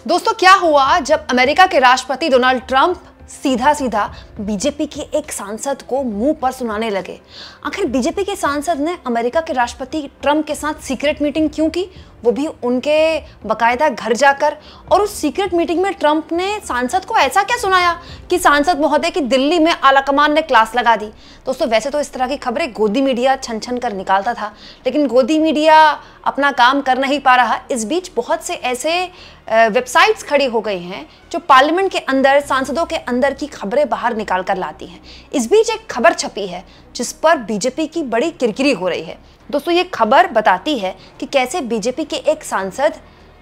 दोस्तों क्या हुआ जब अमेरिका के राष्ट्रपति डोनाल्ड ट्रंप सीधा सीधा बीजेपी के एक सांसद को मुंह पर सुनाने लगे। आखिर बीजेपी के सांसद ने अमेरिका के राष्ट्रपति ट्रंप के साथ सीक्रेट मीटिंग क्यों की, वो भी उनके बकायदा घर जाकर। और उस सीक्रेट मीटिंग में ट्रंप ने सांसद को ऐसा क्या सुनाया कि सांसद महोदय की दिल्ली में आलाकमान ने क्लास लगा दी। दोस्तों वैसे तो इस तरह की खबरें गोदी मीडिया छन छन कर निकालता था, लेकिन गोदी मीडिया अपना काम कर नहीं पा रहा। इस बीच बहुत से ऐसे वेबसाइट्स खड़ी हो गई हैं जो पार्लियामेंट के अंदर सांसदों के अंदर की खबरें बाहर निकाल कर लाती हैं। इस बीच एक खबर छपी है जिस पर बीजेपी की बड़ी किरकिरी हो रही है। दोस्तों ये खबर बताती है कि कैसे बीजेपी के एक सांसद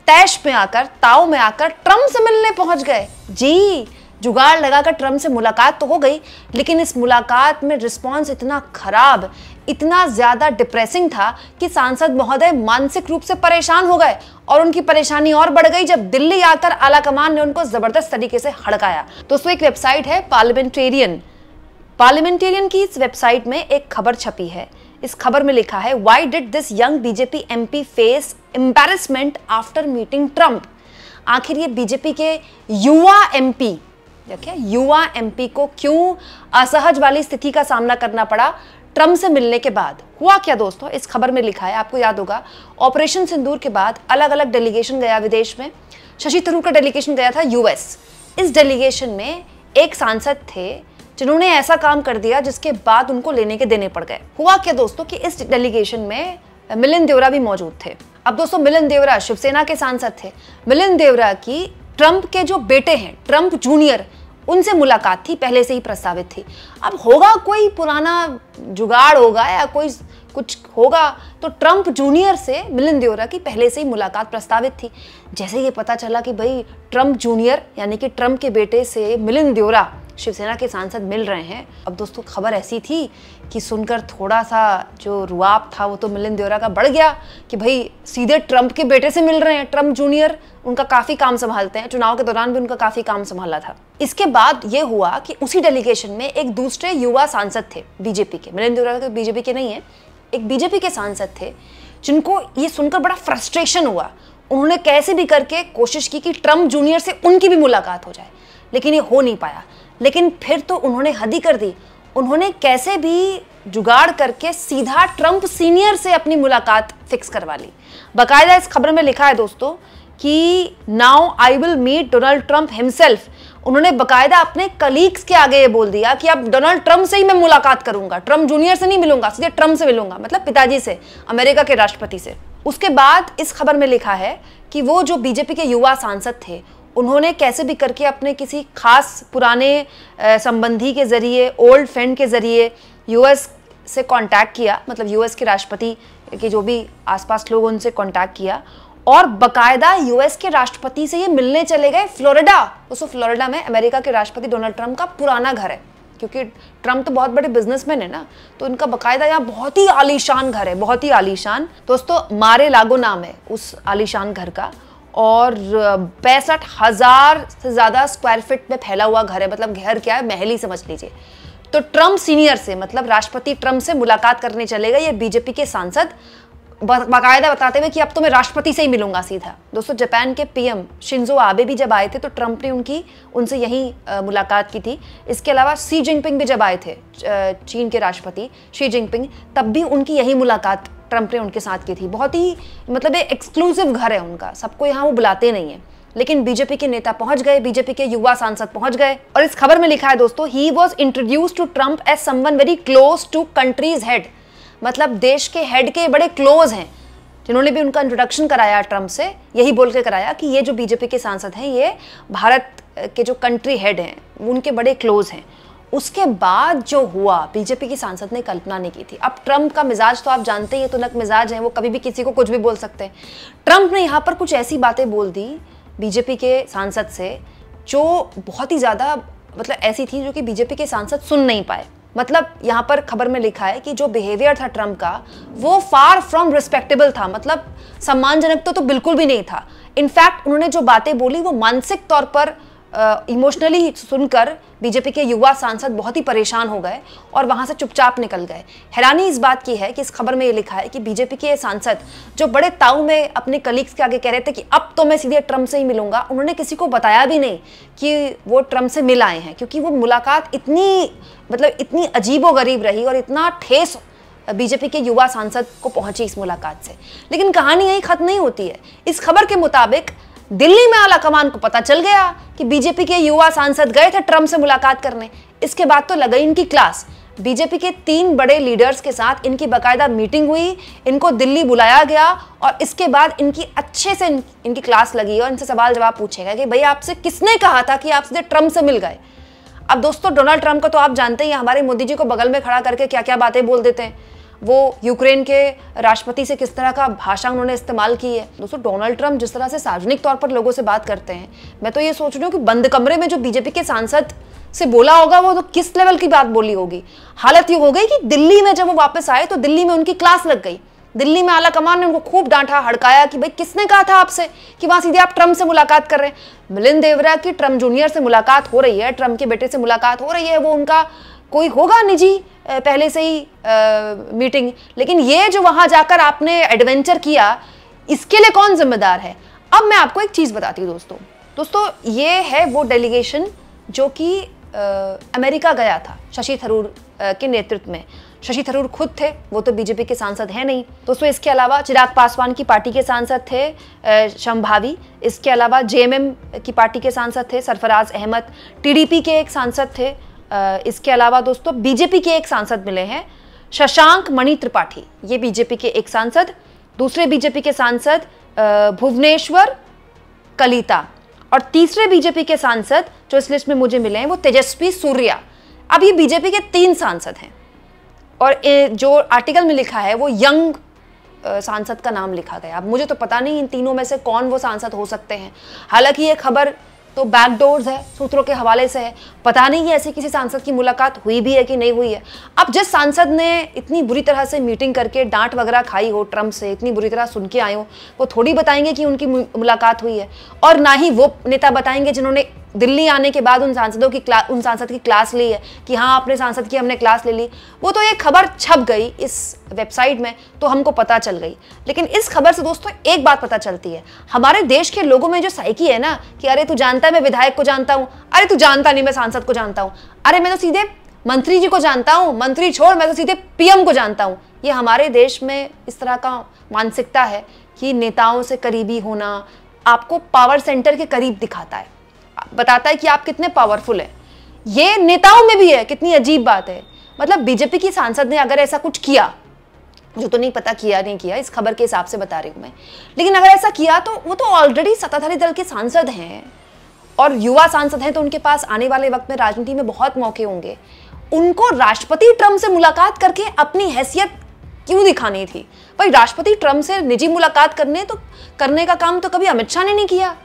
तैश में आकर, ताव में आकर ट्रंप से मिलने पहुंच गए। जी, जुगाड़ लगाकर ट्रंप से मुलाकात तो हो गई, लेकिन इस मुलाकात में रिस्पॉन्स इतना खराब, इतना ज्यादा डिप्रेसिंग था कि सांसद महोदय मानसिक रूप से परेशान हो गए। और उनकी परेशानी और बढ़ गई जब दिल्ली आकर आलाकमान ने उनको जबरदस्त तरीके से हड़काया। दोस्तों एक वेबसाइट है पार्लियामेंटेरियन की इस वेबसाइट में एक खबर छपी है। इस खबर में लिखा है, why did this young BJP MP face embarrassment after meeting Trump. आखिर ये बीजेपी के युवा एमपी को क्यों असहज वाली स्थिति का सामना करना पड़ा ट्रंप से मिलने के बाद। हुआ क्या दोस्तों, इस खबर में लिखा है, आपको याद होगा ऑपरेशन सिंदूर के बाद अलग अलग डेलीगेशन गया विदेश में। शशि थरूर का डेलीगेशन गया था यूएस। इस डेलीगेशन में एक सांसद थे जिन्होंने ऐसा काम कर दिया जिसके बाद उनको लेने के देने पड़ गए। हुआ क्या दोस्तों कि इस डेलीगेशन में मिलिंद देवरा भी मौजूद थे। अब दोस्तों मिलिंद देवरा शिवसेना के सांसद थे। मिलिंद देवरा की ट्रंप के जो बेटे हैं, ट्रंप जूनियर, उनसे मुलाकात थी, पहले से ही प्रस्तावित थी। अब होगा कोई पुराना जुगाड़ होगा या कोई कुछ होगा, तो ट्रंप जूनियर से मिलिंद देवरा की पहले से ही मुलाकात प्रस्तावित थी। जैसे ये पता चला कि भाई ट्रंप जूनियर यानी कि ट्रंप के बेटे से मिलिंद देवरा शिवसेना के सांसद मिल रहे हैं, अब दोस्तों खबर ऐसी थी कि सुनकर थोड़ा सा जो रुआब था वो तो मिलिंद देवरा का बढ़ गया कि भाई सीधे ट्रंप के बेटे से मिल रहे हैं। ट्रंप जूनियर उनका काफी काम संभालते हैं, चुनाव के दौरान भी उनका काफी काम संभाला था। इसके बाद ये हुआ कि उसी डेलीगेशन में एक दूसरे युवा सांसद थे बीजेपी के, मिलिंद देवरा के बीजेपी के नहीं है, एक बीजेपी के सांसद थे जिनको ये सुनकर बड़ा फ्रस्ट्रेशन हुआ। उन्होंने कैसे भी करके कोशिश की कि ट्रंप जूनियर से उनकी भी मुलाकात हो जाए, लेकिन ये हो नहीं पाया। लेकिन फिर तो उन्होंने हद ही कर दी। उन्होंने कैसे भी जुगाड़ करके सीधा ट्रंप सीनियर से अपनी मुलाकात फिक्स करवा ली। बाकायदा इस खबर में लिखा है दोस्तों कि now I will meet Donald Trump himself. उन्होंने बाकायदा अपने कलीग्स के आगे ये बोल दिया कि अब डोनाल्ड ट्रंप से ही मैं मुलाकात करूंगा, ट्रंप जूनियर से नहीं मिलूंगा, सीधे ट्रंप से मिलूंगा, मतलब पिताजी से, अमेरिका के राष्ट्रपति से। उसके बाद इस खबर में लिखा है कि वो जो बीजेपी के युवा सांसद थे उन्होंने कैसे भी करके अपने किसी खास पुराने संबंधी के जरिए, ओल्ड फ्रेंड के जरिए यूएस से कांटेक्ट किया, मतलब यूएस के राष्ट्रपति के जो भी आसपास लोग उनसे कांटेक्ट किया और बकायदा यूएस के राष्ट्रपति से ये मिलने चले गए फ्लोरिडा। दोस्तों फ्लोरिडा में अमेरिका के राष्ट्रपति डोनाल्ड ट्रंप का पुराना घर है, क्योंकि ट्रंप तो बहुत बड़े बिजनेसमैन है ना, तो इनका बकायदा यहाँ बहुत ही आलीशान घर है, बहुत ही आलीशान। दोस्तों मारे लागो नाम है उस आलीशान घर का और 65,000 से ज्यादा स्क्वायर फीट में फैला हुआ घर है। मतलब घर क्या है, महल ही समझ लीजिए। तो ट्रंप सीनियर से, मतलब राष्ट्रपति ट्रंप से मुलाकात करने चले गए ये बीजेपी के सांसद, बाकायदा बताते हुए कि अब तो मैं राष्ट्रपति से ही मिलूंगा सीधा। दोस्तों जापान के पीएम शिंजो आबे भी जब आए थे तो ट्रंप ने उनसे यही मुलाकात की थी। इसके अलावा शी जिनपिंग भी जब आए थे, चीन के राष्ट्रपति शी जिनपिंग, तब भी उनकी यही मुलाकात ट्रंप ने उनके साथ की थी। बहुत ही मतलब एक एक्सक्लूसिव घर है उनका, सबको यहाँ वो बुलाते नहीं है। लेकिन बीजेपी के नेता पहुंच गए, बीजेपी के युवा सांसद पहुंच गए और इस खबर में लिखा है दोस्तों, he was introduced to Trump as someone very close to country's head. मतलब देश के हेड के बड़े क्लोज हैं, जिन्होंने भी उनका इंट्रोडक्शन कराया ट्रंप से, यही बोल के कराया कि ये जो बीजेपी के सांसद हैं ये भारत के जो कंट्री हेड हैं उनके बड़े क्लोज हैं। उसके बाद जो हुआ बीजेपी की सांसद ने कल्पना नहीं की थी। अब ट्रंप का मिजाज तो आप जानते ही, तो नक मिजाज है, वो कभी भी किसी को कुछ भी बोल सकते हैं। ट्रंप ने यहाँ पर कुछ ऐसी बातें बोल दी बीजेपी के सांसद से जो बहुत ही ज्यादा मतलब ऐसी थी जो कि बीजेपी के सांसद सुन नहीं पाए। मतलब यहाँ पर खबर में लिखा है कि जो बिहेवियर था ट्रंप का वो फार फ्रॉम रिस्पेक्टेबल था, मतलब सम्मानजनक तो बिल्कुल भी नहीं था। इनफैक्ट उन्होंने जो बातें बोली वो मानसिक तौर पर इमोशनली सुनकर बीजेपी के युवा सांसद बहुत ही परेशान हो गए और वहां से चुपचाप निकल गए। हैरानी इस बात की है कि इस खबर में ये लिखा है कि बीजेपी के सांसद जो बड़े ताऊ में अपने कलीग्स के आगे कह रहे थे कि अब तो मैं सीधे ट्रंप से ही मिलूंगा, उन्होंने किसी को बताया भी नहीं कि वो ट्रंप से मिल आए हैं, क्योंकि वो मुलाकात इतनी अजीबोगरीब रही और इतना ठेस बीजेपी के युवा सांसद को पहुंची इस मुलाकात से। लेकिन कहानी यही खत्म नहीं होती है। इस खबर के मुताबिक दिल्ली में आला कमान को पता चल गया कि बीजेपी के युवा सांसद गए थे ट्रंप से मुलाकात करने। इसके बाद तो लग गई इनकी क्लास। बीजेपी के 3 बड़े लीडर्स के साथ इनकी बाकायदा मीटिंग हुई, इनको दिल्ली बुलाया गया और इसके बाद इनकी अच्छे से इनकी क्लास लगी और इनसे सवाल जवाब पूछेगा कि भाई आपसे किसने कहा था कि आप सीधे ट्रंप से मिल गए। अब दोस्तों, डोनाल्ड ट्रंप को तो आप जानते ही हैं, हमारे मोदी जी को बगल में खड़ा करके क्या क्या बातें बोल देते हैं। वो यूक्रेन के राष्ट्रपति से किस तरह का भाषा उन्होंने इस्तेमाल की है। दोस्तों, डोनाल्ड ट्रंप जिस तरह से सार्वजनिक तौर पर लोगों से बात करते हैं, मैं तो ये सोच रही हूँ कि बंद कमरे में जो बीजेपी के सांसद से बोला होगा वो तो किस लेवल की बात बोली होगी। हालत ये हो गई कि दिल्ली में जब वो वापस आए तो दिल्ली में उनकी क्लास लग गई। दिल्ली में आला कमान ने उनको खूब डांटा हड़काया कि भाई किसने कहा था आपसे कि वहां सीधे आप ट्रंप से मुलाकात कर रहे हैं। मिलिंद देवरा की ट्रंप जूनियर से मुलाकात हो रही है, ट्रंप के बेटे से मुलाकात हो रही है, वो उनका कोई होगा निजी पहले से ही मीटिंग। लेकिन ये जो वहां जाकर आपने एडवेंचर किया, इसके लिए कौन जिम्मेदार है? अब मैं आपको एक चीज बताती हूँ दोस्तों, ये है वो डेलीगेशन जो कि अमेरिका गया था शशि थरूर के नेतृत्व में। शशि थरूर खुद थे, वो तो बीजेपी के सांसद हैं नहीं दोस्तों। इसके अलावा चिराग पासवान की पार्टी के सांसद थे शंभावी। इसके अलावा जेएमएम की पार्टी के सांसद थे सरफराज अहमद। टीडीपी के एक सांसद थे। इसके अलावा दोस्तों बीजेपी के एक सांसद मिले हैं शशांक मणि त्रिपाठी, ये बीजेपी के एक सांसद। दूसरे बीजेपी के सांसद भुवनेश्वर कलिता और तीसरे बीजेपी के सांसद जो इस लिस्ट में मुझे मिले हैं वो तेजस्वी सूर्या। अब ये बीजेपी के 3 सांसद हैं और जो आर्टिकल में लिखा है वो यंग सांसद का नाम लिखा गया। अब मुझे तो पता नहीं इन तीनों में से कौन वो सांसद हो सकते हैं। हालांकि ये खबर तो बैकडोर्स है, सूत्रों के हवाले से है, पता नहीं है ऐसे किसी सांसद की मुलाकात हुई भी है कि नहीं हुई है। अब जिस सांसद ने इतनी बुरी तरह से मीटिंग करके डांट वगैरह खाई हो ट्रंप से, इतनी बुरी तरह सुन के आए हो, वो थोड़ी बताएंगे कि उनकी मुलाकात हुई है। और ना ही वो नेता बताएंगे जिन्होंने दिल्ली आने के बाद उन सांसद की क्लास ली है कि हाँ अपने सांसद की हमने क्लास ले ली। वो तो ये खबर छप गई इस वेबसाइट में तो हमको पता चल गई। लेकिन इस खबर से दोस्तों एक बात पता चलती है, हमारे देश के लोगों में जो साइकी है ना कि अरे तू जानता है मैं विधायक को जानता हूँ, अरे तू जानता नहीं मैं सांसद को जानता हूँ, अरे मैं तो सीधे मंत्री जी को जानता हूँ, मंत्री छोड़ मैं तो सीधे पीएम को जानता हूँ। ये हमारे देश में इस तरह का मानसिकता है कि नेताओं से करीबी होना आपको पावर सेंटर के करीब दिखाता है, बताता है कि आप कितने पावरफुल हैं। ये नेताओं में भी है, कितनी अजीब बात है। मतलब बीजेपी की सांसद ने अगर ऐसा कुछ किया, मुझे तो नहीं पता किया नहीं किया, इस खबर के हिसाब से बता रही हूं मैं, लेकिन अगर ऐसा किया तो वो तो ऑलरेडी सत्ताधारी दल के सांसद हैं और युवा सांसद हैं, तो उनके पास आने वाले वक्त में राजनीति में बहुत मौके होंगे। उनको राष्ट्रपति ट्रंप से मुलाकात करके अपनी हैसियत क्यों दिखानी थी? भाई राष्ट्रपति ट्रंप से निजी मुलाकात करने का काम तो कभी अमित शाह ने नहीं किया,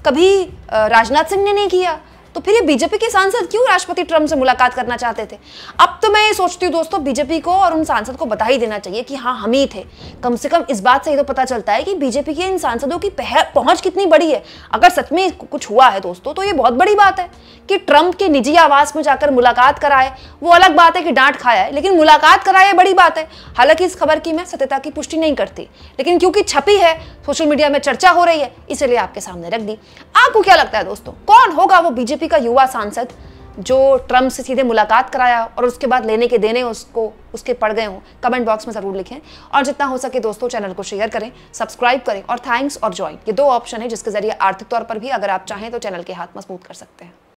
कभी राजनाथ सिंह ने नहीं किया, तो फिर ये बीजेपी के सांसद क्यों राष्ट्रपति ट्रंप से मुलाकात करना चाहते थे? अब तो मैं ये सोचती हूँ दोस्तों, बीजेपी को और उन सांसद को बता ही देना चाहिए कि हाँ हम ही थे। कम से कम इस बात से ये तो पता चलता है कि बीजेपी के इन सांसदों की पहुंच कितनी बड़ी है। अगर सच में कुछ हुआ है दोस्तों तो ये बहुत बड़ी बात है कि ट्रंप के निजी आवास में जाकर मुलाकात कराए। वो अलग बात है कि डांट खाया है, लेकिन मुलाकात कराए बड़ी बात है। हालांकि इस खबर की मैं सत्यता की पुष्टि नहीं करती, लेकिन क्योंकि छपी है, सोशल मीडिया में चर्चा हो रही है, इसलिए आपके सामने रख दी। आपको क्या लगता है दोस्तों, कौन होगा वो बीजेपी का युवा सांसद जो ट्रंप से सीधे मुलाकात कराया और उसके बाद लेने के देने उसके पड़ गए हों? कमेंट बॉक्स में जरूर लिखें और जितना हो सके दोस्तों चैनल को शेयर करें, सब्सक्राइब करें और थैंक्स और ज्वाइन, ये 2 ऑप्शन है जिसके जरिए आर्थिक तौर पर भी अगर आप चाहें तो चैनल के हाथ मजबूत कर सकते हैं।